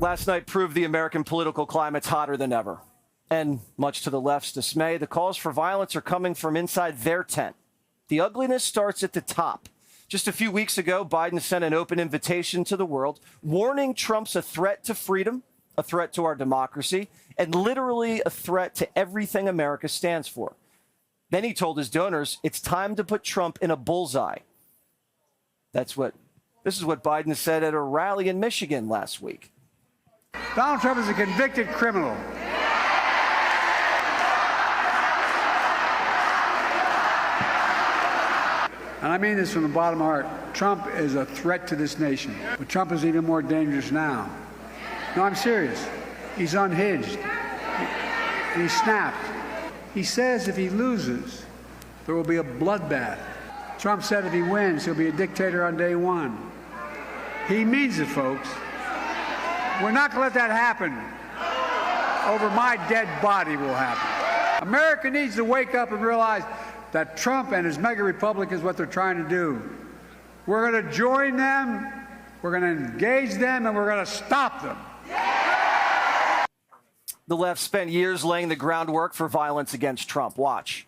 Last night proved the American political climate's hotter than ever. And much to the left's dismay, the calls for violence are coming from inside their tent. The ugliness starts at the top. Just a few weeks ago, Biden sent an open invitation to the world, warning Trump's a threat to freedom, a threat to our democracy, and literally a threat to everything America stands for. Then he told his donors it's time to put Trump in a bullseye. This is what Biden said at a rally in Michigan last week. Donald Trump is a convicted criminal. And I mean this from the bottom of my heart. Trump is a threat to this nation. But Trump is even more dangerous now. No, I'm serious. He's unhinged. He snapped. He says if he loses, there will be a bloodbath. Trump said if he wins, he'll be a dictator on day one. He means it, folks. We're not going to let that happen. Over my dead body will happen. America needs to wake up and realize that Trump and his mega republic is what they're trying to do. We're going to join them, we're going to engage them, and we're going to stop them. The left spent years laying the groundwork for violence against Trump. Watch.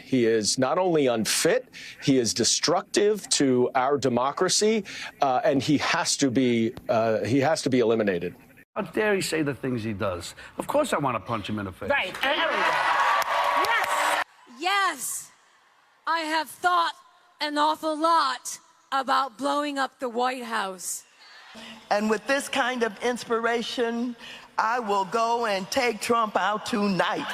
He is not only unfit, he is destructive to our democracy, and he has to be eliminated. How dare he say the things he does? Of course I want to punch him in the face. Right. Yes. Yes. I have thought an awful lot about blowing up the White House. And with this kind of inspiration, I will go and take Trump out tonight.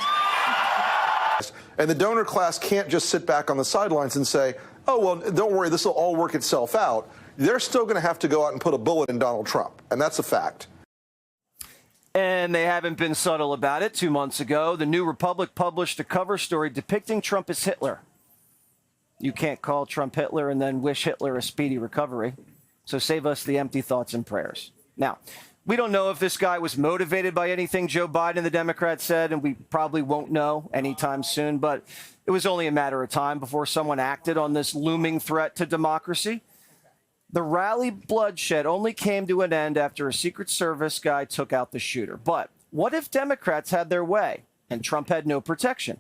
And the donor class can't just sit back on the sidelines and say, oh, well, don't worry, this will all work itself out. They're still going to have to go out and put a bullet in Donald Trump. And that's a fact. And they haven't been subtle about it. 2 months ago, the New Republic published a cover story depicting Trump as Hitler. You can't call Trump Hitler and then wish Hitler a speedy recovery. So save us the empty thoughts and prayers. Now, we don't know if this guy was motivated by anything Joe Biden and the Democrats said, and we probably won't know anytime soon, but it was only a matter of time before someone acted on this looming threat to democracy. The rally bloodshed only came to an end after a Secret Service guy took out the shooter. But what if Democrats had their way and Trump had no protection?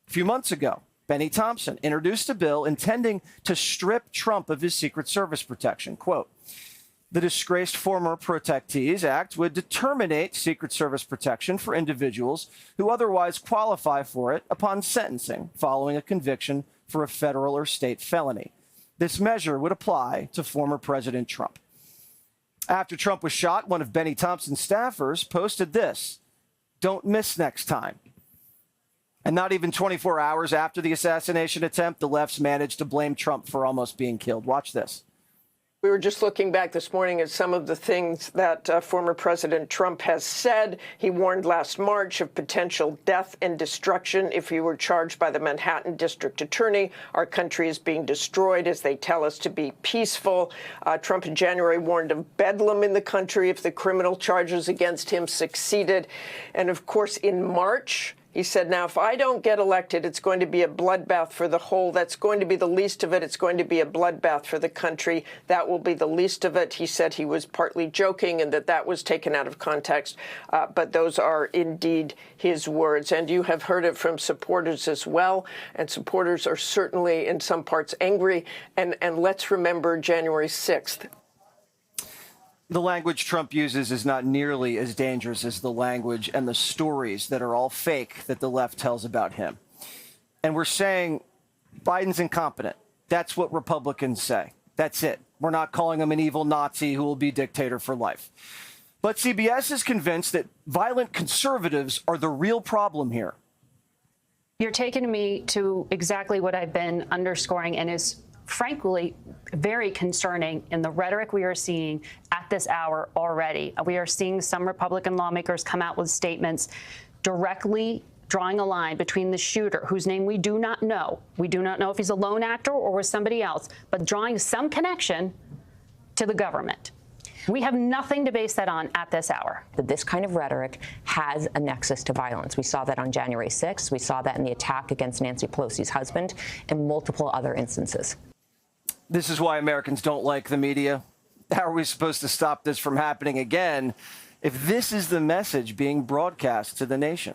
A few months ago, Benny Thompson introduced a bill intending to strip Trump of his Secret Service protection. Quote, the Disgraced Former Protectees Act would determinate Secret Service protection for individuals who otherwise qualify for it upon sentencing following a conviction for a federal or state felony. This measure would apply to former President Trump. After Trump was shot, one of Benny Thompson's staffers posted this, "Don't miss next time." And not even 24 hours after the assassination attempt, the left's managed to blame Trump for almost being killed. Watch this. We were just looking back this morning at some of the things that former President Trump has said. He warned last March of potential death and destruction if he were charged by the Manhattan District Attorney. Our country is being destroyed as they tell us to be peaceful. Trump in January warned of bedlam in the country if the criminal charges against him succeeded. And of course, in March, he said, now, if I don't get elected, it's going to be a bloodbath for the whole. That's going to be the least of it. It's going to be a bloodbath for the country. That will be the least of it. He said he was partly joking and that was taken out of context. But those are indeed his words. And you have heard it from supporters as well. And supporters are certainly in some parts angry. And let's remember January 6th. The language Trump uses is not nearly as dangerous as the language and the stories that are all fake that the left tells about him. And we're saying Biden's incompetent. That's what Republicans say. That's it. We're not calling him an evil Nazi who will be dictator for life. But CBS is convinced that violent conservatives are the real problem here. You're taking me to exactly what I've been underscoring and is frankly very concerning in the rhetoric we are seeing at this hour already. We are seeing some Republican lawmakers come out with statements directly drawing a line between the shooter, whose name we do not know. We do not know if he's a lone actor or was somebody else, but drawing some connection to the government. We have nothing to base that on at this hour. This kind of rhetoric has a nexus to violence. We saw that on January 6th. We saw that in the attack against Nancy Pelosi's husband and multiple other instances. This is why Americans don't like the media. How are we supposed to stop this from happening again if this is the message being broadcast to the nation?